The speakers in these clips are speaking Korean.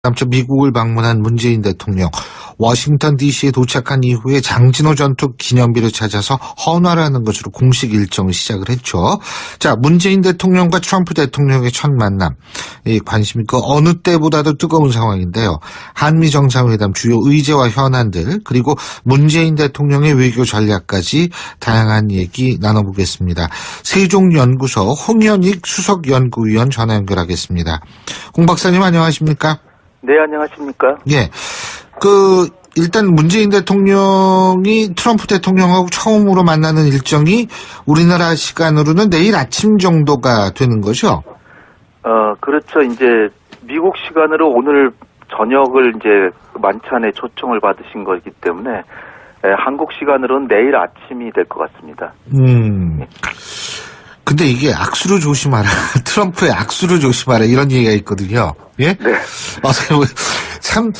남쪽 미국을 방문한 문재인 대통령, 워싱턴 DC에 도착한 이후에 장진호 전투 기념비를 찾아서 헌화를 하는 것으로 공식 일정을 시작을 했죠. 자, 문재인 대통령과 트럼프 대통령의 첫 만남, 이 관심이 그 어느 때보다도 뜨거운 상황인데요. 한미 정상회담 주요 의제와 현안들, 그리고 문재인 대통령의 외교 전략까지 다양한 얘기 나눠보겠습니다. 세종연구소 홍현익 수석연구위원 전화 연결하겠습니다. 홍 박사님 안녕하십니까? 네, 안녕하십니까? 예. 일단 문재인 대통령이 트럼프 대통령하고 처음으로 만나는 일정이 우리나라 시간으로는 내일 아침 정도가 되는 거죠? 그렇죠. 이제 미국 시간으로 오늘 저녁을 이제 만찬에 초청을 받으신 거기 때문에 한국 시간으로는 내일 아침이 될 것 같습니다. 근데 이게 악수를 조심하라. 트럼프의 악수를 조심하라. 이런 얘기가 있거든요. 예? 네. 참,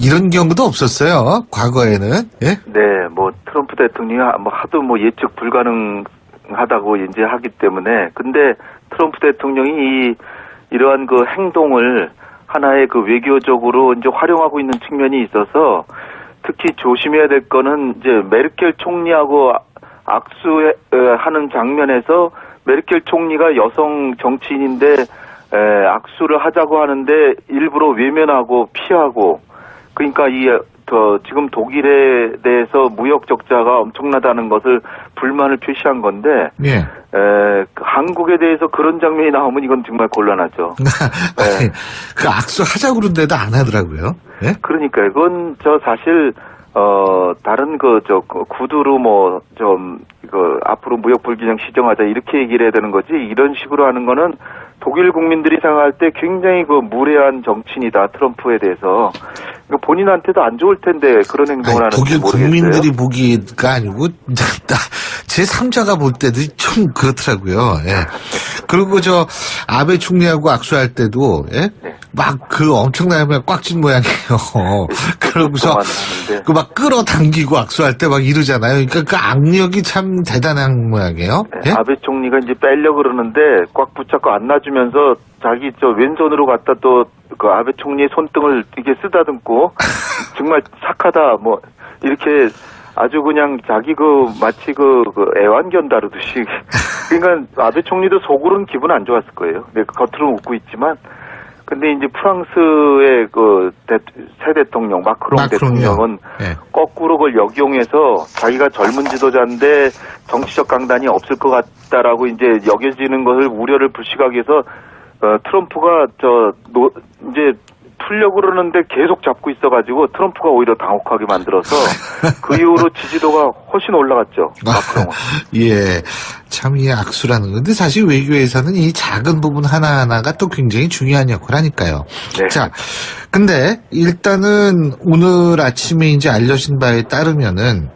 이런 경우도 없었어요. 과거에는. 예? 네, 트럼프 대통령이 하도 예측 불가능하다고 이제 하기 때문에. 근데 트럼프 대통령이 이러한 그 행동을 하나의 그 외교적으로 이제 활용하고 있는 측면이 있어서 특히 조심해야 될 거는 이제 메르켈 총리하고 악수하는 장면에서 메르켈 총리가 여성 정치인인데 악수를 하자고 하는데 일부러 외면하고 피하고, 그러니까 지금 독일에 대해서 무역 적자가 엄청나다는 것을 불만을 표시한 건데, 예. 한국에 대해서 그런 장면이 나오면 이건 정말 곤란하죠. 아니, 그 악수 하자고 그러는데도 안 하더라고요. 예? 그러니까 이건 사실 다른 구두로 앞으로 무역 불균형 시정하자 이렇게 얘기를 해야 되는 거지, 이런 식으로 하는 거는 독일 국민들이 생각할 때 굉장히 무례한 정치인이다, 트럼프에 대해서. 본인한테도 안 좋을 텐데 그런 행동을 하는지 독일 모르겠어요. 국민들이 보기가 아니고 제 3자가 볼 때도 좀 그렇더라고요. 예. 그리고 아베 총리하고 악수할 때도, 예? 네. 엄청나게 꽉 찐 모양이에요. 그러고서 막 끌어당기고 악수할 때 막 이러잖아요. 그러니까 그 악력이 참 대단한 모양이에요. 네, 예? 아베 총리가 이제 빼려고 그러는데 꽉 붙잡고 안 놔주면서 자기 왼손으로 갖다 또 그 아베 총리의 손등을 이렇게 쓰다듬고 정말 착하다 이렇게 아주 그냥 자기 마치 애완견 다루듯이. 그러니까 아베 총리도 속으로는 기분 안 좋았을 거예요. 근데 겉으로는 웃고 있지만. 근데 이제 프랑스의 새 대통령 마크롱 대통령은 네. 거꾸로 그걸 역용해서 자기가 젊은 지도자인데 정치적 강단이 없을 것 같다라고 이제 여겨지는 것을 우려를 불식하기 위해서 트럼프가 이제 풀려고 그러는데 계속 잡고 있어가지고 트럼프가 오히려 당혹하게 만들어서 그 이후로 지지도가 훨씬 올라갔죠. 마크롱은. 예. 참 이 악수라는 건데 사실 외교에서는 이 작은 부분 하나하나가 또 굉장히 중요한 역할을 하니까요. 네. 자, 근데 일단은 오늘 아침에 이제 알려진 바에 따르면은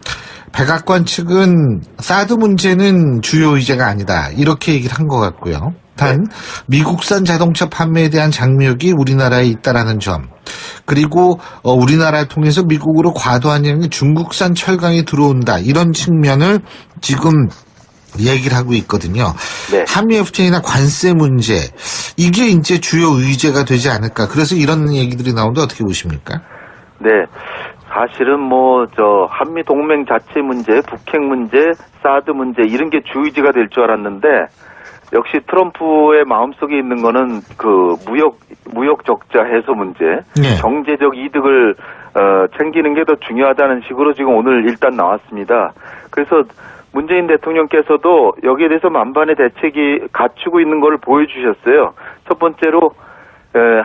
백악관 측은 사드 문제는 주요 의제가 아니다, 이렇게 얘기를 한 것 같고요. 단 미국산 자동차 판매에 대한 장벽이 우리나라에 있다라는 점, 그리고 우리나라를 통해서 미국으로 과도한 양의 중국산 철강이 들어온다, 이런 측면을 지금 얘기를 하고 있거든요. 네. 한미 FTA나 관세 문제, 이게 이제 주요 의제가 되지 않을까, 그래서 이런 얘기들이 나오는데 어떻게 보십니까? 네. 사실은 한미 동맹 자체 문제, 북핵 문제, 사드 문제, 이런 게 주의지가 될 줄 알았는데, 역시 트럼프의 마음속에 있는 거는 무역 적자 해소 문제, 네. 경제적 이득을 챙기는 게 더 중요하다는 식으로 지금 오늘 일단 나왔습니다. 그래서 문재인 대통령께서도 여기에 대해서 만반의 대책이 갖추고 있는 걸 보여주셨어요. 첫 번째로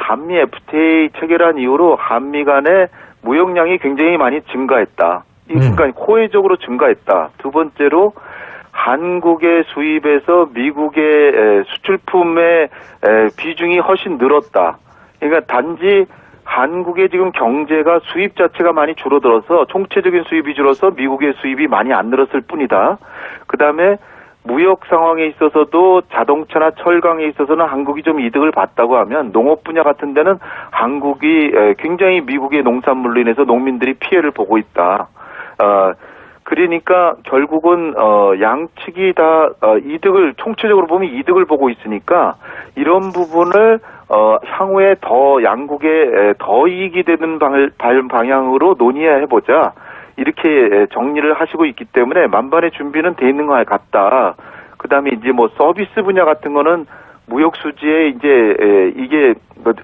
한미 FTA 체결한 이후로 한미 간의 무역량이 굉장히 많이 증가했다. 그러니까 호혜적으로 증가했다. 두 번째로 한국의 수입에서 미국의 수출품의 비중이 훨씬 늘었다. 그러니까 단지 한국의 지금 경제가 수입 자체가 많이 줄어들어서 총체적인 수입이 줄어서 미국의 수입이 많이 안 늘었을 뿐이다. 그다음에 무역 상황에 있어서도 자동차나 철강에 있어서는 한국이 좀 이득을 봤다고 하면 농업 분야 같은 데는 한국이 굉장히 미국의 농산물로 인해서 농민들이 피해를 보고 있다. 그러니까 결국은 양측이 다 이득을, 총체적으로 보면 이득을 보고 있으니까 이런 부분을 향후에 더 양국에 더 이익이 되는 방향으로 논의해보자. 이렇게 정리를 하시고 있기 때문에 만반의 준비는 돼 있는 것 같다. 그 다음에 이제 뭐 서비스 분야 같은 거는 무역 수지에 이제 이게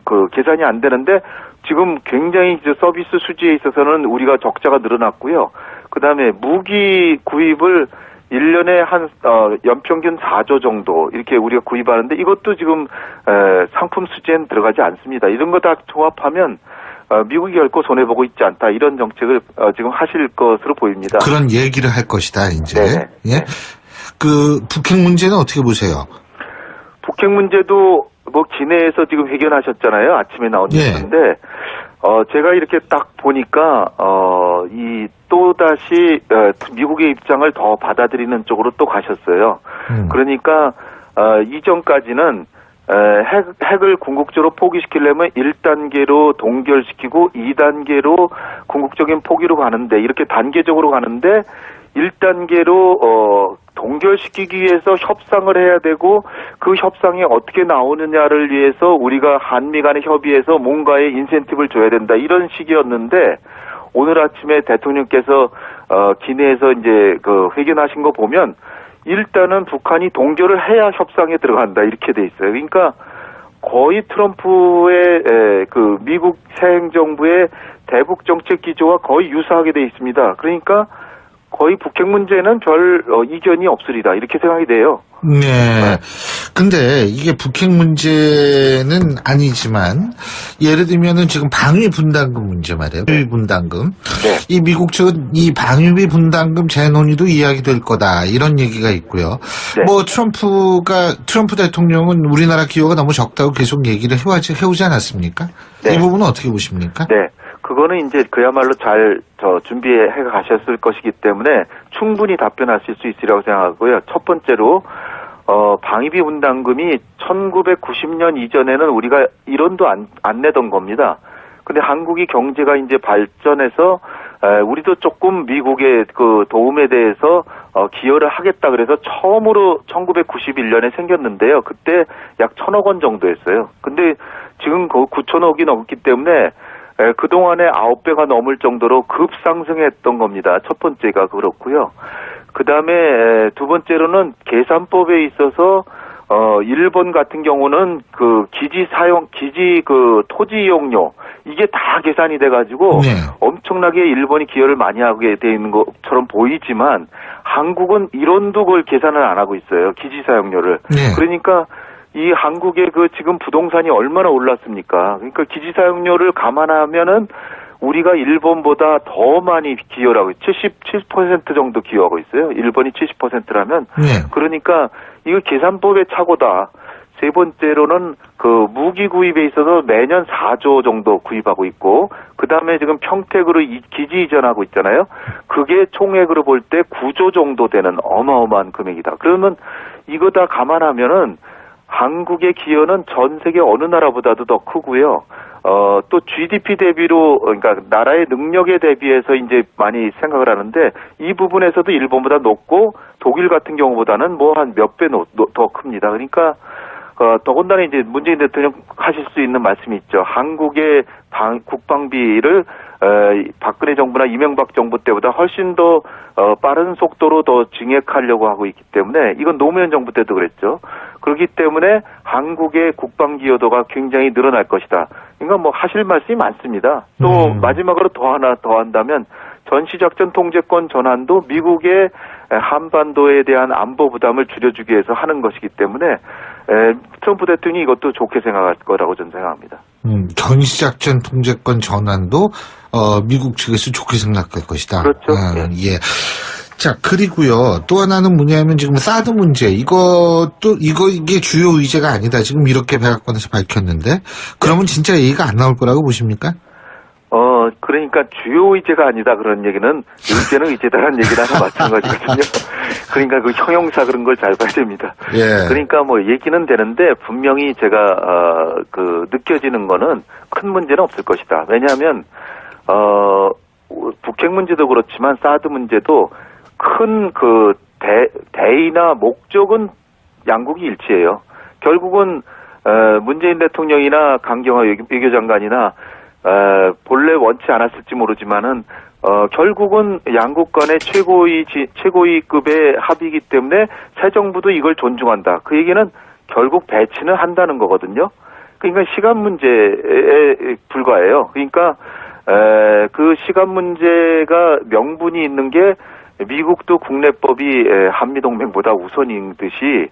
그 계산이 안 되는데 지금 굉장히 이제 서비스 수지에 있어서는 우리가 적자가 늘어났고요. 그 다음에 무기 구입을 1년에 연평균 4조 정도 이렇게 우리가 구입하는데 이것도 지금 상품 수지에는 들어가지 않습니다. 이런 거 다 종합하면 미국이 결코 손해보고 있지 않다. 이런 정책을 지금 하실 것으로 보입니다. 그런 얘기를 할 것이다, 이제. 네네. 예? 그 북핵 문제는 어떻게 보세요? 북핵 문제도 뭐 기내에서 지금 회견하셨잖아요. 아침에 나온 뉴스인데 제가 이렇게 딱 보니까 이 또다시 미국의 입장을 더 받아들이는 쪽으로 또 가셨어요. 그러니까 이전까지는 핵을 궁극적으로 포기시키려면 1단계로 동결시키고 2단계로 궁극적인 포기로 가는데 이렇게 단계적으로 가는데 1단계로 동결시키기 위해서 협상을 해야 되고 그 협상이 어떻게 나오느냐를 위해서 우리가 한미 간의 협의에서 뭔가의 인센티브를 줘야 된다 이런 식이었는데 오늘 아침에 대통령께서 기내에서 이제 그 회견하신 거 보면 일단은 북한이 동결을 해야 협상에 들어간다 이렇게 돼 있어요. 그러니까 거의 트럼프의 그 미국 새 행정부의 대북 정책 기조와 거의 유사하게 돼 있습니다. 그러니까 거의 북핵 문제는 별 이견이 없으리다 이렇게 생각이 돼요. 네. 근데 이게 북핵 문제는 아니지만 예를 들면은 지금 방위 분담금 문제 말이에요. 방위 분담금. 네. 이 미국 측은 이 방위비 분담금 재논의도 이야기될 거다 이런 얘기가 있고요. 네. 뭐 트럼프 대통령은 우리나라 기여가 너무 적다고 계속 얘기를 해오지 않았습니까? 네. 이 부분은 어떻게 보십니까? 네. 그거는 이제 그야말로 잘 준비해 가셨을 것이기 때문에 충분히 답변하실 수 있으리라고 생각하고요. 첫 번째로 방위비 분담금이 1990년 이전에는 우리가 1원도 안 내던 겁니다. 근데 한국이 경제가 이제 발전해서 우리도 조금 미국의 그 도움에 대해서 기여를 하겠다 그래서 처음으로 1991년에 생겼는데요. 그때 약 1,000억 원 정도였어요. 근데 지금 그 9,000억이 넘기 때문에 그동안에 9배가 넘을 정도로 급상승했던 겁니다. 첫 번째가 그렇고요. 그 다음에 두 번째로는 계산법에 있어서 일본 같은 경우는 그 기지 그 토지 이용료 이게 다 계산이 돼가지고 네. 엄청나게 일본이 기여를 많이 하게 돼 있는 것처럼 보이지만 한국은 1원도 그걸 계산을 안 하고 있어요. 기지 사용료를. 네. 그러니까 이 한국의 그 지금 부동산이 얼마나 올랐습니까? 그러니까 기지 사용료를 감안하면은 우리가 일본보다 더 많이 기여를 하고 77% 정도 기여하고 있어요. 일본이 70%라면. 네. 그러니까 이거 계산법의 착오다. 세 번째로는 그 무기 구입에 있어서 매년 4조 정도 구입하고 있고 그다음에 지금 평택으로 기지 이전하고 있잖아요. 그게 총액으로 볼 때 9조 정도 되는 어마어마한 금액이다. 그러면 이거 다 감안하면은 한국의 기여는 전 세계 어느 나라보다도 더 크고요. 또 GDP 대비로 그러니까 나라의 능력에 대비해서 이제 많이 생각을 하는데 이 부분에서도 일본보다 높고 독일 같은 경우보다는 뭐 한 몇 배 더 큽니다. 그러니까 더군다나 이제 문재인 대통령 하실 수 있는 말씀이 있죠. 한국의 국방비를 박근혜 정부나 이명박 정부 때보다 훨씬 더 빠른 속도로 더 증액하려고 하고 있기 때문에 이건 노무현 정부 때도 그랬죠. 그렇기 때문에 한국의 국방 기여도가 굉장히 늘어날 것이다. 그러니까 뭐 하실 말씀이 많습니다. 또 마지막으로 하나 더 한다면 전시작전 통제권 전환도 미국의 한반도에 대한 안보 부담을 줄여주기 위해서 하는 것이기 때문에 트럼프 대통령이 이것도 좋게 생각할 거라고 저는 생각합니다. 전시작전 통제권 전환도 미국 측에서 좋게 생각할 것이다. 그렇죠. 예. 자, 그리고요, 또 하나는 뭐냐면 지금 사드 문제, 이게 주요 의제가 아니다. 지금 이렇게 백악관에서 밝혔는데, 그러면 진짜 얘기가 안 나올 거라고 보십니까? 그러니까 주요 의제가 아니다 그런 얘기는 의제는 의제다라는 얘기랑 마찬가지거든요. 그러니까 그 형용사 그런 걸 잘 봐야 됩니다. 예. 그러니까 뭐 얘기는 되는데 분명히 제가 느껴지는 거는 큰 문제는 없을 것이다. 왜냐하면 북핵 문제도 그렇지만 사드 문제도 큰 그 대의나 목적은 양국이 일치해요. 결국은 문재인 대통령이나 강경화 외교장관이나 본래 원치 않았을지 모르지만은 결국은 양국 간의 최고위급의 합의이기 때문에 새 정부도 이걸 존중한다. 그 얘기는 결국 배치는 한다는 거거든요. 그러니까 시간 문제에 불과해요. 그러니까 그 시간 문제가 명분이 있는 게 미국도 국내법이 한미동맹보다 우선인 듯이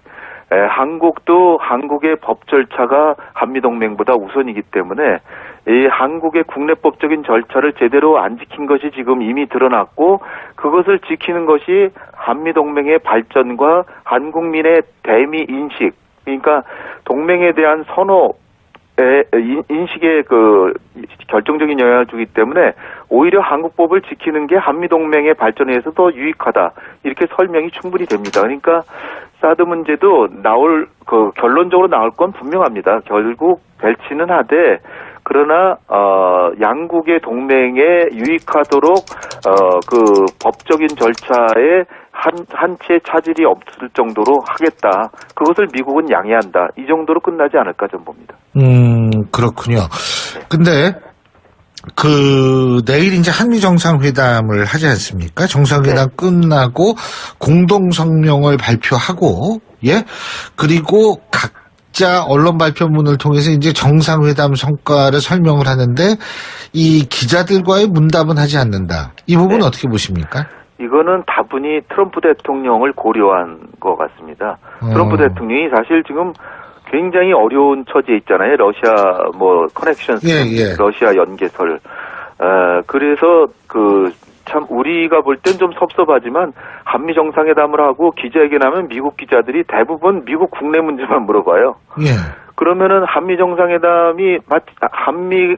한국도 한국의 법 절차가 한미동맹보다 우선이기 때문에 이 한국의 국내법적인 절차를 제대로 안 지킨 것이 지금 이미 드러났고 그것을 지키는 것이 한미동맹의 발전과 한국민의 대미 인식, 그러니까 동맹에 대한 인식에 결정적인 영향을 주기 때문에 오히려 한국법을 지키는 게 한미동맹의 발전에 의해서 더 유익하다. 이렇게 설명이 충분히 됩니다. 그러니까 사드 문제도 결론적으로 나올 건 분명합니다. 결국 배치는 하되 그러나 양국의 동맹에 유익하도록 그 법적인 절차에 한 채 차질이 없을 정도로 하겠다. 그것을 미국은 양해한다. 이 정도로 끝나지 않을까 저는 봅니다. 그렇군요. 근데 내일 이제 한미 정상회담을 하지 않습니까? 정상회담 네. 끝나고 공동 성명을 발표하고 그리고 각자 언론 발표문을 통해서 이제 정상회담 성과를 설명을 하는데 이 기자들과의 문답은 하지 않는다. 이 부분은 네. 어떻게 보십니까? 이거는 다분히 트럼프 대통령을 고려한 것 같습니다. 트럼프 대통령이 사실 지금 굉장히 어려운 처지에 있잖아요. 러시아 커넥션스, 러시아 연계설. 그래서 참 우리가 볼 땐 좀 섭섭하지만 한미 정상회담을 하고 기자회견하면 미국 기자들이 대부분 미국 국내 문제만 물어봐요. 그러면은 한미 정상회담이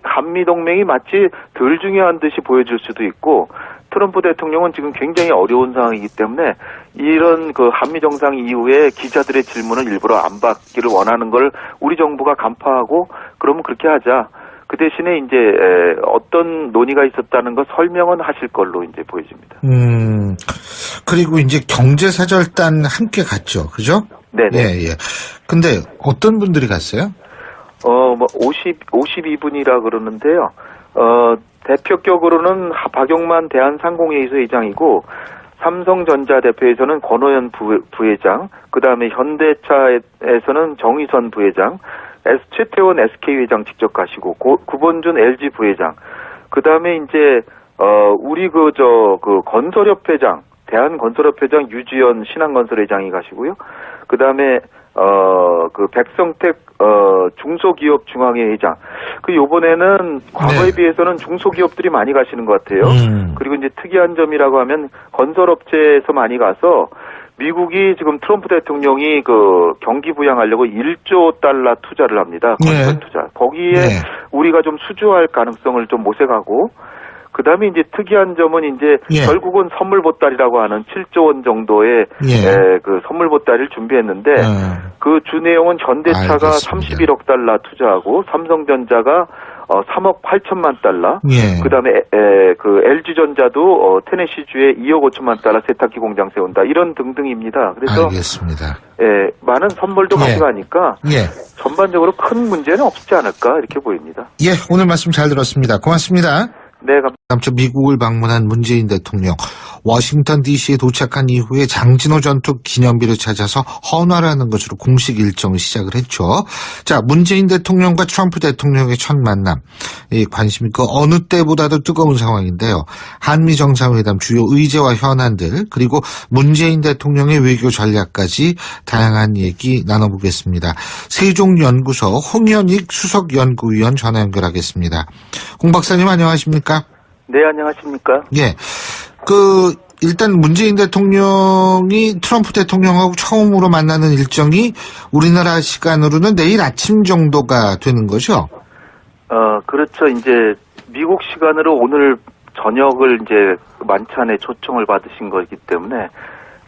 한미 동맹이 마치 덜 중요한 듯이 보여줄 수도 있고 트럼프 대통령은 지금 굉장히 어려운 상황이기 때문에 이런 한미 정상 이후에 기자들의 질문을 일부러 안 받기를 원하는 걸 우리 정부가 간파하고 그러면 그렇게 하자. 그 대신에 이제 어떤 논의가 있었다는 거 설명은 하실 걸로 이제 보여집니다. 그리고 이제 경제사절단 함께 갔죠, 그죠? 네네. 근데 어떤 분들이 갔어요? 52분이라 그러는데요. 대표격으로는 박용만 대한상공회의소 회장이고 삼성전자 대표에서는 권오현 부회장, 그 다음에 현대차에서는 정의선 부회장, 최태원 SK 회장 직접 가시고 구본준 LG 부회장, 그 다음에 이제 우리 건설협회장, 대한건설협회장 유지연 신한건설회장이 가시고요. 그 다음에 백성택 중소기업 중앙회 회장. 요번에는 과거에 비해서는 중소기업들이 많이 가시는 것 같아요. 그리고 이제 특이한 점이라고 하면 건설업체에서 많이 가서 미국이 지금 트럼프 대통령이 경기 부양하려고 1조 달러 투자를 합니다. 건설 투자. 거기에 우리가 좀 수주할 가능성을 좀 모색하고 그 다음에 이제 특이한 점은 이제 결국은 선물 보따리라고 하는 7조 원 정도의 선물 보따리를 준비했는데 그 주 내용은 현대차가 알겠습니다. 31억 달러 투자하고 삼성전자가 3억 8천만 달러. 그 다음에 LG전자도 테네시주에 2억 5천만 달러 세탁기 공장 세운다. 이런 등등입니다. 그래서 알겠습니다. 많은 선물도 가져가니까 전반적으로 큰 문제는 없지 않을까 이렇게 보입니다. 오늘 말씀 잘 들었습니다. 고맙습니다. 네, 감사합니다. 미국을 방문한 문재인 대통령, 워싱턴 DC에 도착한 이후에 장진호 전투 기념비를 찾아서 헌화라는 것으로 공식 일정을 시작을 했죠. 자, 문재인 대통령과 트럼프 대통령의 첫 만남, 관심이 어느 때보다도 뜨거운 상황인데요. 한미 정상회담 주요 의제와 현안들, 그리고 문재인 대통령의 외교 전략까지 다양한 얘기 나눠보겠습니다. 세종연구소 홍현익 수석연구위원 전화 연결하겠습니다. 홍 박사님 안녕하십니까? 네, 안녕하십니까? 일단 문재인 대통령이 트럼프 대통령하고 처음으로 만나는 일정이 우리나라 시간으로는 내일 아침 정도가 되는 거죠? 그렇죠. 이제 미국 시간으로 오늘 저녁을 이제 만찬에 초청을 받으신 거기 때문에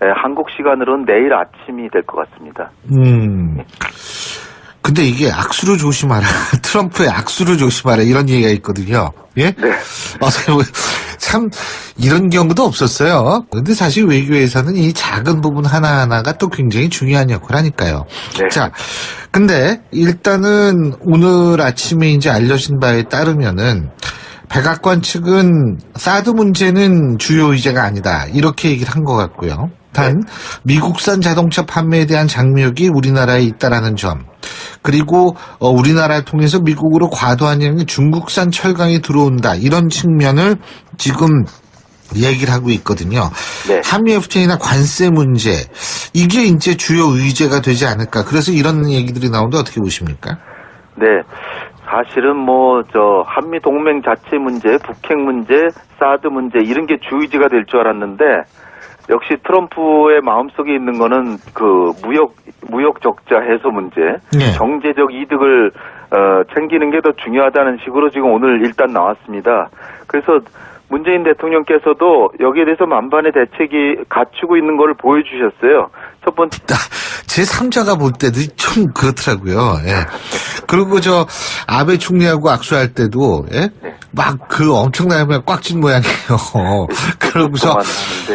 한국 시간으로는 내일 아침이 될 것 같습니다. 근데 이게 악수를 조심하라. 트럼프의 악수를 조심하라. 이런 얘기가 있거든요. 예? 네. 참 이런 경우도 없었어요. 근데 사실 외교에서는 이 작은 부분 하나하나가 또 굉장히 중요한 역할을 하니까요. 네. 자, 근데 일단은 오늘 아침에 이제 알려진 바에 따르면은 백악관 측은 사드 문제는 주요 의제가 아니다. 이렇게 얘기를 한 것 같고요. 단 미국산 자동차 판매에 대한 장벽이 우리나라에 있다라는 점, 그리고 우리나라를 통해서 미국으로 과도한 양의 중국산 철강이 들어온다, 이런 측면을 지금 얘기를 하고 있거든요. 네. 한미 FTA나 관세 문제, 이게 이제 주요 의제가 되지 않을까. 그래서 이런 얘기들이 나오는데 어떻게 보십니까? 네. 사실은 한미 동맹 자체 문제, 북핵 문제, 사드 문제, 이런 게 주의지가 될 줄 알았는데, 역시 트럼프의 마음속에 있는 거는 그 무역 적자 해소 문제, 네. 경제적 이득을 챙기는 게 더 중요하다는 식으로 지금 오늘 일단 나왔습니다. 그래서 문재인 대통령께서도 여기에 대해서 만반의 대책이 갖추고 있는 걸 보여주셨어요. 첫 번째, 제 3자가 볼 때도 좀 그렇더라고요. 예. 그리고 아베 총리하고 악수할 때도, 예? 막 엄청나게 꽉 찐 모양이에요. 그러고서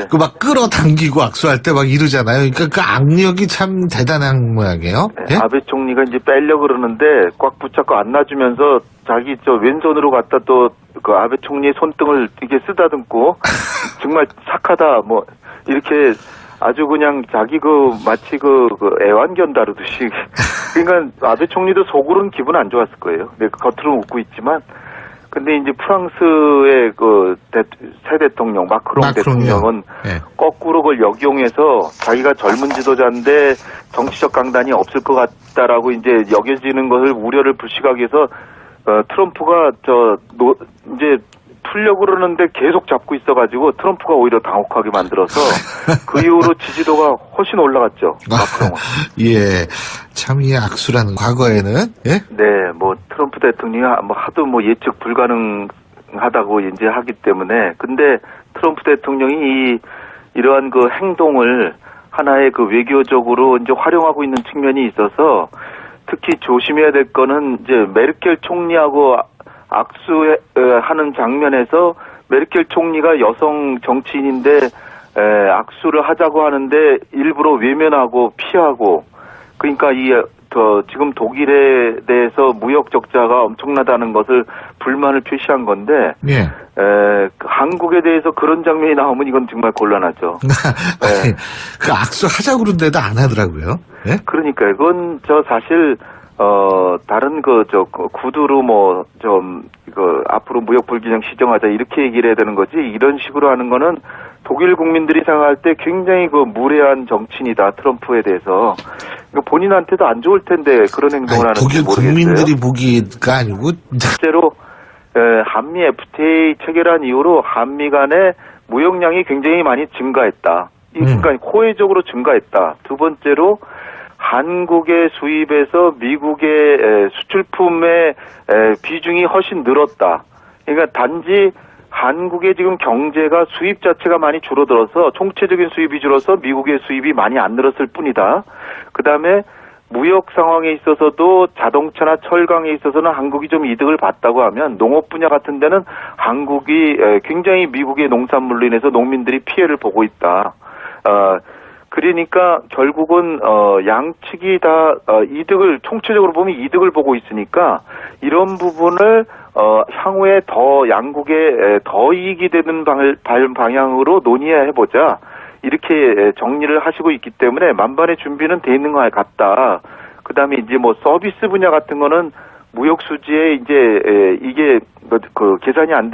그 막 끌어당기고 악수할 때 막 이러잖아요. 그러니까 그 악력이 참 대단한 모양이에요. 예? 아베 총리가 이제 빼려고 그러는데 꽉 붙잡고 안 놔주면서 자기 왼손으로 갖다 또 그 아베 총리의 손등을 이렇게 쓰다듬고 정말 착하다 이렇게 아주 그냥 자기 마치 애완견 다루듯이. 그러니까 아베 총리도 속으로는 기분 안 좋았을 거예요. 겉으로는 웃고 있지만. 근데 이제 프랑스의 새 대통령 마크롱 대통령은 네. 거꾸로 그걸 역용해서 자기가 젊은 지도자인데 정치적 강단이 없을 것 같다라고 이제 여겨지는 것을 우려를 불식하기 위해서 트럼프가 이제 풀려고 그러는데 계속 잡고 있어가지고 트럼프가 오히려 당혹하게 만들어서 그 이후로 지지도가 훨씬 올라갔죠. 마크롱은. 예. 참 이 악수라는 과거에는, 예? 네, 트럼프 대통령이 하도 예측 불가능하다고 이제 하기 때문에. 근데 트럼프 대통령이 이러한 행동을 하나의 외교적으로 이제 활용하고 있는 측면이 있어서 특히 조심해야 될 거는 이제 메르켈 총리하고 악수하는 장면에서 메르켈 총리가 여성 정치인인데 악수를 하자고 하는데 일부러 외면하고 피하고, 그러니까 지금 독일에 대해서 무역 적자가 엄청나다는 것을 불만을 표시한 건데, 예. 한국에 대해서 그런 장면이 나오면 이건 정말 곤란하죠. 아니, 그 악수 하자고 그러는데도 안 하더라고요. 예? 그러니까 이건 사실 다른 구두로 앞으로 무역 불균형 시정하자 이렇게 얘기를 해야 되는 거지, 이런 식으로 하는 거는 독일 국민들이 생각할 때 굉장히 무례한 정치인이다, 트럼프에 대해서. 본인한테도 안 좋을 텐데 그런 행동을 하는지 독일 모르겠어요. 국민들이 보기가 아니고 실제로 한미 FTA 체결한 이후로 한미 간의 무역량이 굉장히 많이 증가했다. 그러니까 호혜적으로 증가했다. 두 번째로 한국의 수입에서 미국의 수출품의 비중이 훨씬 늘었다. 그러니까 단지 한국의 지금 경제가 수입 자체가 많이 줄어들어서 총체적인 수입이 줄어서 미국의 수입이 많이 안 늘었을 뿐이다. 그다음에 무역 상황에 있어서도 자동차나 철강에 있어서는 한국이 좀 이득을 봤다고 하면 농업 분야 같은 데는 한국이 굉장히 미국의 농산물로 인해서 농민들이 피해를 보고 있다. 그러니까 결국은 양측이 다 이득을, 총체적으로 보면 이득을 보고 있으니까 이런 부분을 향후에 더 양국에 더 이익이 되는 방향으로 논의해보자, 이렇게 정리를 하시고 있기 때문에 만반의 준비는 돼 있는 것 같다. 그다음에 이제 서비스 분야 같은 거는 무역 수지에 이제 이게 계산이 안